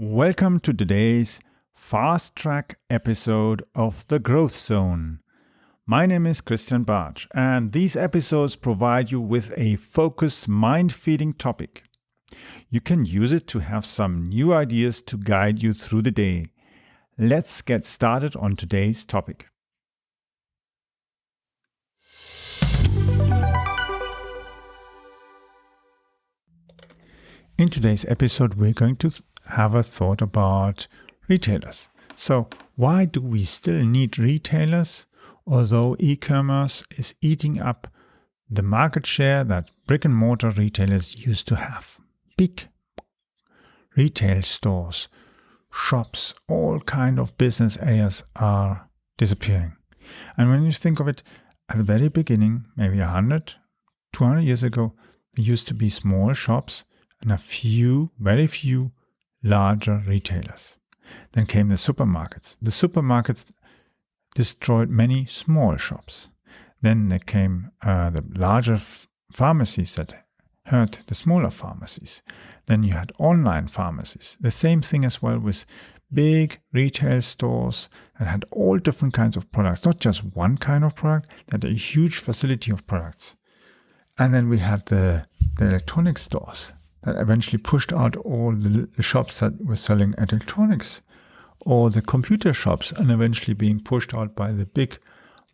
Welcome to today's fast track episode of The Growth Zone. My name is Christian Bartsch, and these episodes provide you with a focused, mind-feeding topic. You can use it to have some new ideas to guide you through the day. Let's get started on today's topic. In today's episode, we're going to have a thought about retailers. So, why do we still need retailers, although e-commerce is eating up the market share that brick and mortar retailers used to have? Big retail stores, shops, all kind of business areas are disappearing. And when you think of it, at the very beginning, maybe 100, 200 years ago, there used to be small shops and very few larger retailers. Then came the supermarkets. The supermarkets destroyed many small shops. Then there came the larger pharmacies that hurt the smaller pharmacies. Then you had online pharmacies. The same thing as well with big retail stores that had all different kinds of products, not just one kind of product, that had a huge facility of products. And then we had the electronic stores that eventually pushed out all the shops that were selling electronics, or the computer shops, and eventually being pushed out by the big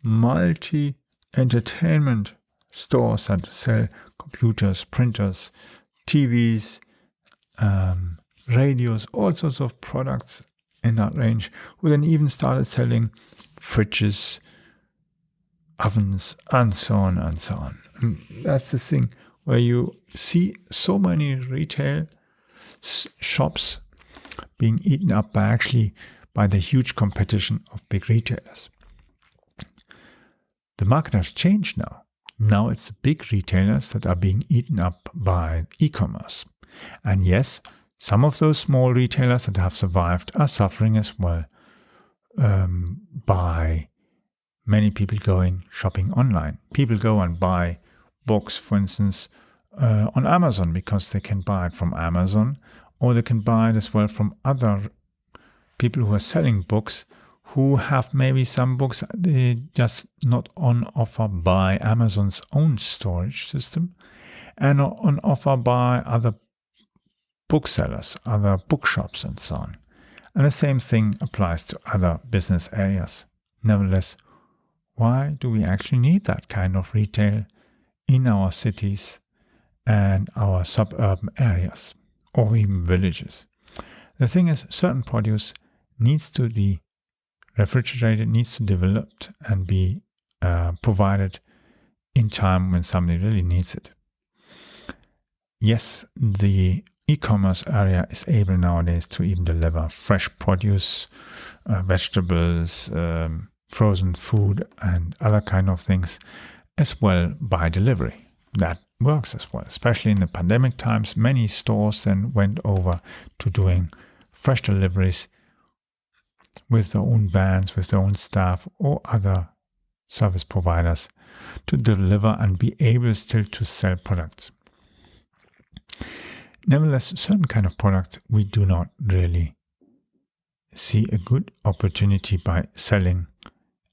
multi-entertainment stores that sell computers, printers, TVs, radios, all sorts of products in that range, who then even started selling fridges, ovens, and so on and so on. And that's the thing, where you see so many retail shops being eaten up by the huge competition of big retailers. The market has changed now. Now it's the big retailers that are being eaten up by e-commerce. And yes, some of those small retailers that have survived are suffering as well by many people going shopping online. People go and buy books, for instance, on Amazon because they can buy it from Amazon, or they can buy it as well from other people who are selling books who have maybe some books they just not on offer by Amazon's own storage system and on offer by other booksellers, other bookshops and so on. And the same thing applies to other business areas. Nevertheless, why do we actually need that kind of retail in our cities and our suburban areas, or even villages? The thing is, certain produce needs to be refrigerated, needs to be developed and be provided in time when somebody really needs it. Yes, the e-commerce area is able nowadays to even deliver fresh produce, vegetables, frozen food, and other kind of things as well by delivery. That works as well. Especially in the pandemic times, many stores then went over to doing fresh deliveries with their own vans, with their own staff, or other service providers to deliver and be able still to sell products. Nevertheless, certain kind of products we do not really see a good opportunity by selling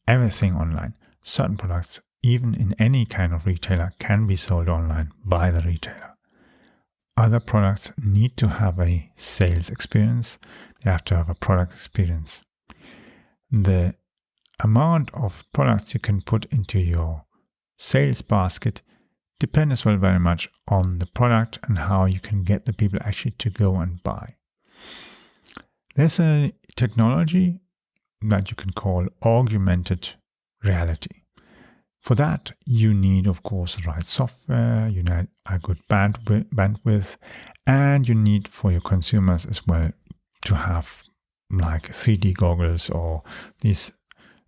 everything online. Certain products, even in any kind of retailer, can be sold online by the retailer. Other products need to have a sales experience. They have to have a product experience. The amount of products you can put into your sales basket depends as well very much on the product and how you can get the people actually to go and buy. There's a technology that you can call augmented reality. For that, you need, of course, the right software, you need a good bandwidth, and you need for your consumers as well to have like 3D goggles or these.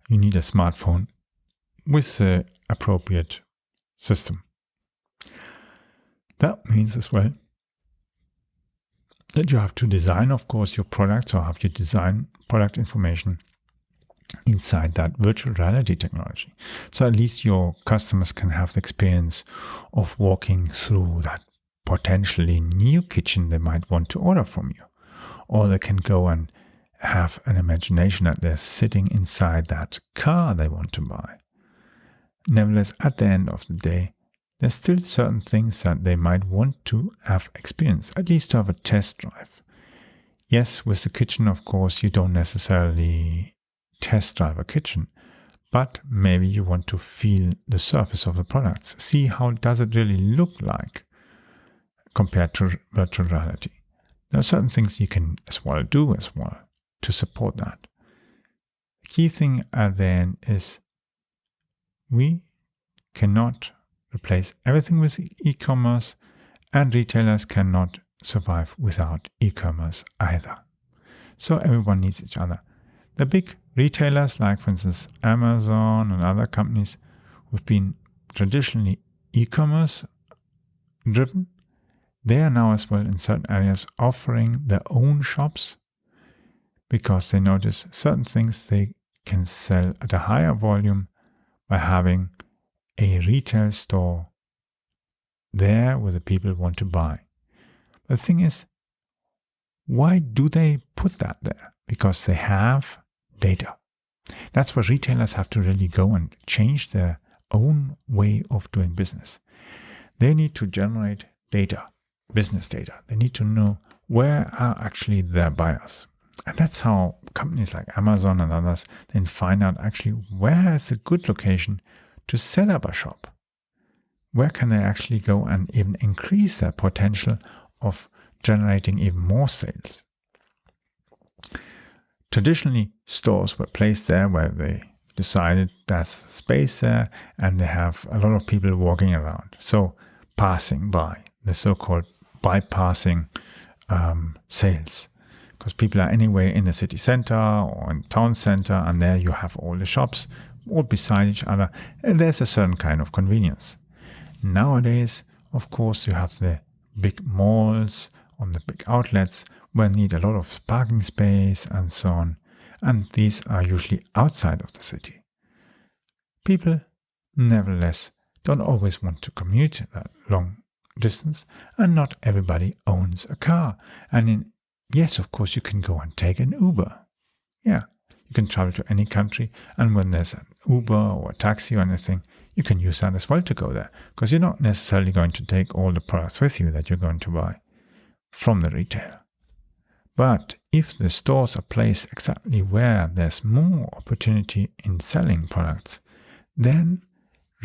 You need a smartphone with the appropriate system. That means as well that you have to design, of course, your products, or have to design product information inside that virtual reality technology. So at least your customers can have the experience of walking through that potentially new kitchen they might want to order from you. or they can go and have an imagination that they're sitting inside that car they want to buy. Nevertheless, at the end of the day, there's still certain things that they might want to have experienced, at least to have a test drive. Yes, with the kitchen, of course, you don't necessarily test drive a kitchen, but maybe you want to feel the surface of the products. See how does it really look like compared to virtual reality. There are certain things you can as well do as well to support that. The key thing then is we cannot replace everything with e-commerce, and retailers cannot survive without e-commerce either. So everyone needs each other. The big retailers, like for instance Amazon and other companies who've been traditionally e-commerce driven, they are now as well in certain areas offering their own shops because they notice certain things they can sell at a higher volume by having a retail store there where the people want to buy. But the thing is, why do they put that there? Because they have data. That's where retailers have to really go and change their own way of doing business. They need to generate data, business data. They need to know where are actually their buyers. And that's how companies like Amazon and others then find out actually where is a good location to set up a shop. Where can they actually go and even increase their potential of generating even more sales? Traditionally, stores were placed there where they decided there's space there and they have a lot of people walking around. So passing by, the so-called bypassing sales. Because people are anyway in the city center or in town center, and there you have all the shops all beside each other, and there's a certain kind of convenience. Nowadays, of course, you have the big malls on the big outlets where you need a lot of parking space and so on, and these are usually outside of the city. People, nevertheless, don't always want to commute that long distance, and not everybody owns a car. And yes, of course, you can go and take an Uber. Yeah, you can travel to any country, and when there's an Uber or a taxi or anything, you can use that as well to go there, because you're not necessarily going to take all the products with you that you're going to buy from the retailer. But if the stores are placed exactly where there's more opportunity in selling products, then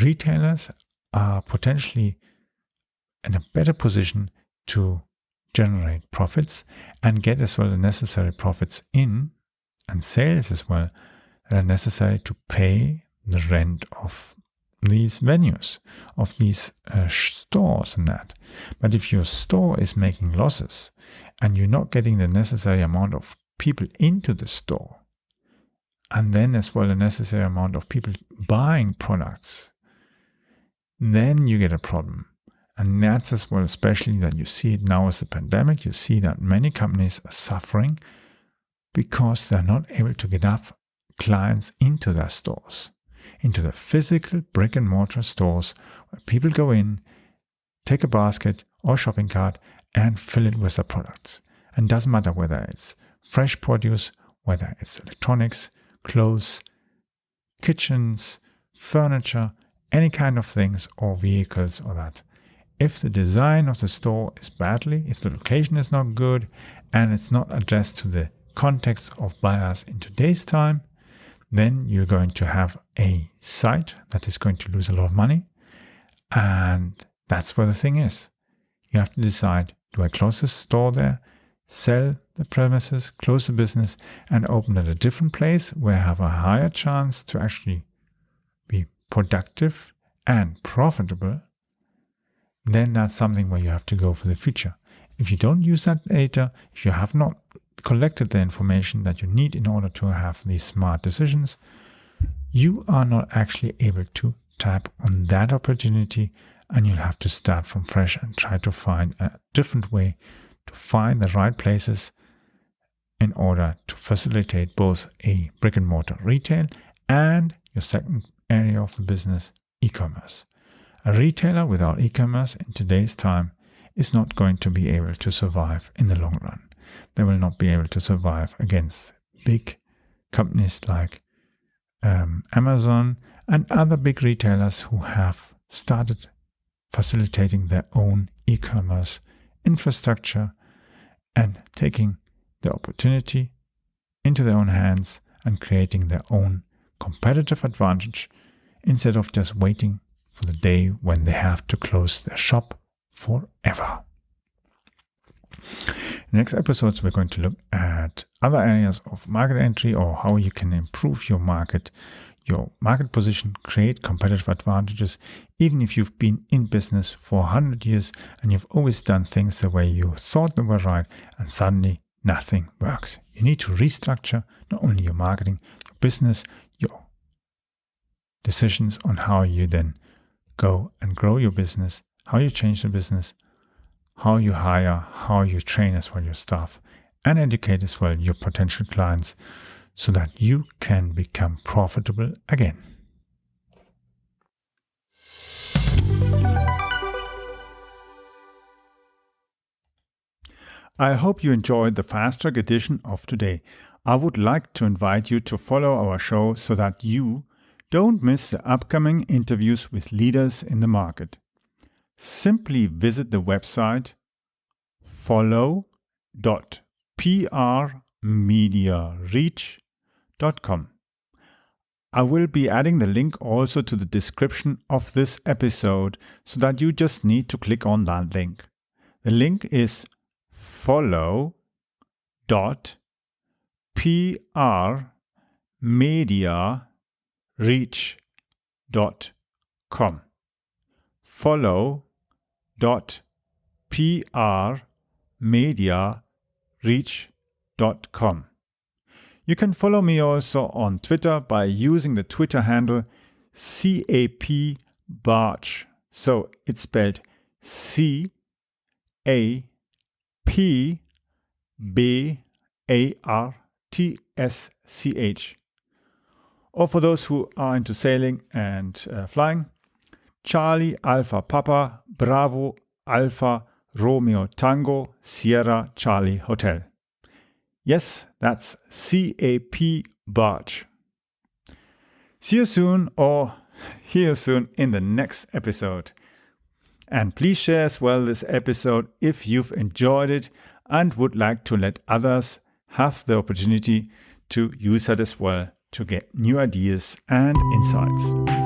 retailers are potentially in a better position to generate profits and get as well the necessary profits in and sales as well that are necessary to pay the rent of these venues, of these stores and that. But if your store is making losses and you're not getting the necessary amount of people into the store, and then as well the necessary amount of people buying products, then you get a problem. And that's as well, especially that you see it now as a pandemic. You see that many companies are suffering because they're not able to get enough clients into their stores, into the physical brick and mortar stores where people go in, take a basket or shopping cart and fill it with their products. And it doesn't matter whether it's fresh produce, whether it's electronics, clothes, kitchens, furniture, any kind of things or vehicles or that. If the design of the store is badly, if the location is not good, and it's not addressed to the context of buyers in today's time, then you're going to have a site that is going to lose a lot of money. And that's where the thing is. You have to decide, do I close the store there, sell the premises, close the business, and open at a different place where I have a higher chance to actually be productive and profitable? Then that's something where you have to go for the future. If you don't use that data, if you have not collected the information that you need in order to have these smart decisions, you are not actually able to tap on that opportunity, and you'll have to start from fresh and try to find a different way to find the right places in order to facilitate both a brick and mortar retail and your second area of the business, e-commerce. A retailer without e-commerce in today's time is not going to be able to survive in the long run. they will not be able to survive against big companies like Amazon and other big retailers who have started facilitating their own e-commerce infrastructure and taking the opportunity into their own hands and creating their own competitive advantage instead of just waiting for the day when they have to close their shop forever. In the next episodes, we're going to look at other areas of market entry or how you can improve your market position, create competitive advantages, even if you've been in business for 100 years and you've always done things the way you thought they were right and suddenly nothing works. You need to restructure not only your marketing, your business, your decisions on how you then go and grow your business, how you change the business, how you hire, how you train as well your staff, and educate as well your potential clients so that you can become profitable again. I hope you enjoyed the Fast Track edition of today. I would like to invite you to follow our show so that you don't miss the upcoming interviews with leaders in the market. Simply visit the website follow.prmediareach.com. I will be adding the link also to the description of this episode so that you just need to click on that link. The link is follow.prmediareach.com. follow.prmediareach.com. You can follow me also on Twitter by using the Twitter handle CAPBarch. So it's spelled CAPBARTSCH. Or for those who are into sailing and flying, Charlie Alpha Papa Bravo Alpha Romeo Tango Sierra Charlie Hotel. Yes, that's CAP Barge. See you soon or hear you soon in the next episode. And please share as well this episode if you've enjoyed it and would like to let others have the opportunity to use it as well to get new ideas and insights.